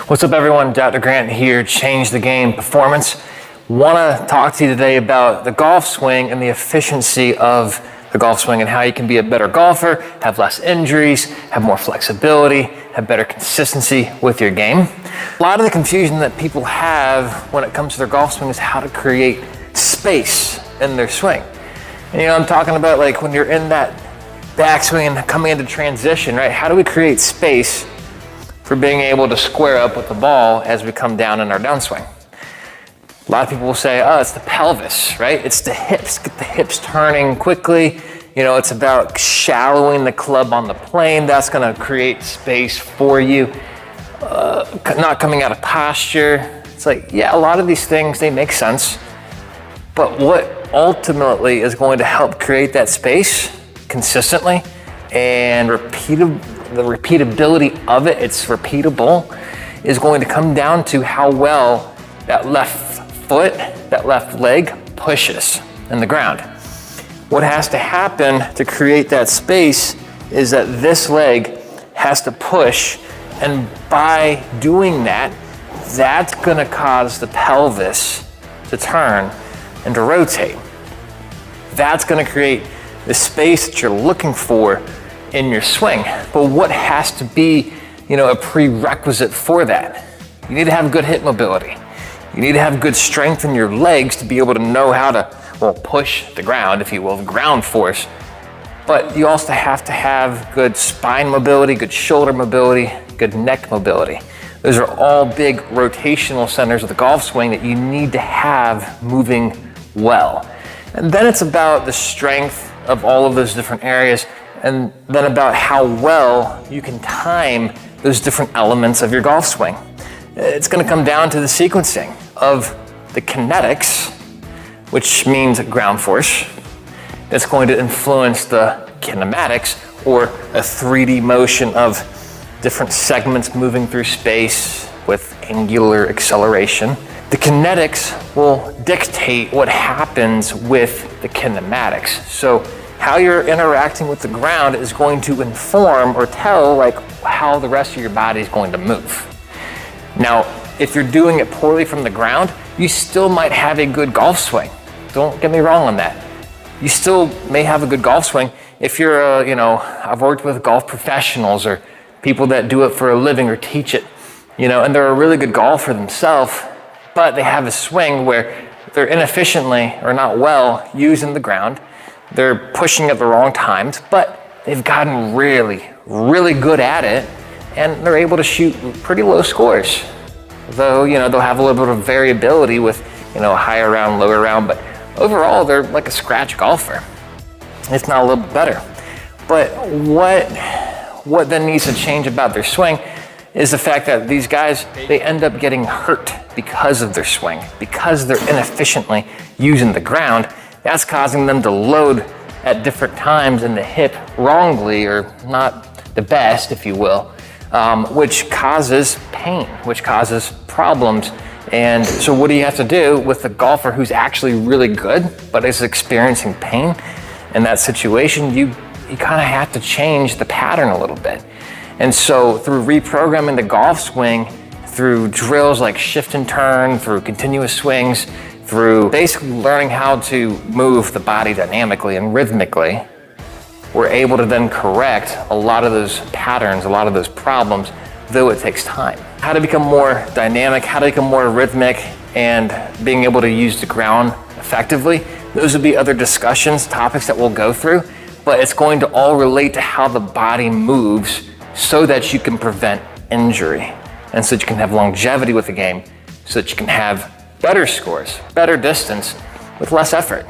What's up everyone, Dr. Grant here, Change the Game Performance. Want to talk to you today about the golf swing and the efficiency of the golf swing and how you can be a better golfer, have less injuries, have more flexibility, have better consistency with your game. A lot of the confusion that people have when it comes to their golf swing is how to create space in their swing. And I'm talking about like when you're in that backswing and coming into transition, right? How do we create space for being able to square up with the ball as we come down in our downswing? A lot of people will say, oh, it's the pelvis, right? It's the hips, get the hips turning quickly. It's about shallowing the club on the plane. That's gonna create space for you. Not coming out of posture. It's like, yeah, a lot of these things, they make sense. But what ultimately is going to help create that space consistently and the repeatability of it, it's repeatable, is going to come down to how well that left foot, that left leg pushes in the ground. What has to happen to create that space is that this leg has to push, and by doing that, that's gonna cause the pelvis to turn and to rotate. That's gonna create the space that you're looking for in your swing. But what has to be, a prerequisite for that? You need to have good hip mobility. You need to have good strength in your legs to be able to know how to, push the ground, if you will, ground force. But you also have to have good spine mobility, good shoulder mobility, good neck mobility. Those are all big rotational centers of the golf swing that you need to have moving well. And then it's about the strength of all of those different areas, and then about how well you can time those different elements of your golf swing. It's gonna come down to the sequencing of the kinetics, which means ground force. That's going to influence the kinematics, or a 3D motion of different segments moving through space with angular acceleration. The kinetics will dictate what happens with the kinematics. So how you're interacting with the ground is going to inform or tell how the rest of your body is going to move. Now, if you're doing it poorly from the ground, you still might have a good golf swing. Don't get me wrong on that. You still may have a good golf swing if you're I've worked with golf professionals or people that do it for a living or teach it, and they're a really good golfer themselves, but they have a swing where they're inefficiently or not well using the ground. They're pushing at the wrong times, but they've gotten really, really good at it, and they're able to shoot pretty low scores. Though, they'll have a little bit of variability with, higher round, lower round, but overall, they're like a scratch golfer. If not a little bit better. But what then needs to change about their swing is the fact that these guys, they end up getting hurt because of their swing, because they're inefficiently using the ground. That's causing them to load at different times in the hip wrongly, or not the best, if you will, which causes pain, which causes problems. And so what do you have to do with the golfer who's actually really good, but is experiencing pain in that situation? You kind of have to change the pattern a little bit. And so through reprogramming the golf swing, through drills like shift and turn, through continuous swings, through basically learning how to move the body dynamically and rhythmically, we're able to then correct a lot of those patterns, a lot of those problems, though it takes time. How to become more dynamic, how to become more rhythmic, and being able to use the ground effectively. Those would be other discussions, topics that we'll go through, but it's going to all relate to how the body moves so that you can prevent injury, and so that you can have longevity with the game, so that you can have better scores, better distance with less effort.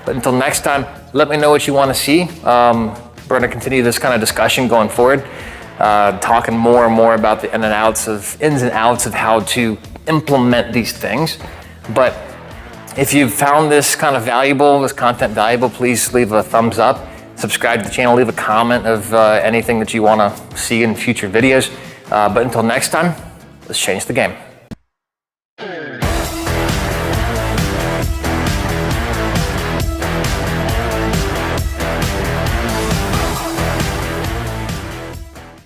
But until next time, let me know what you want to see. We're going to continue this kind of discussion going forward, talking more and more about the ins and outs of how to implement these things. But if you've found this kind of valuable, this content valuable, please leave a thumbs up, subscribe to the channel, leave a comment of anything that you want to see in future videos. But until next time, let's change the game.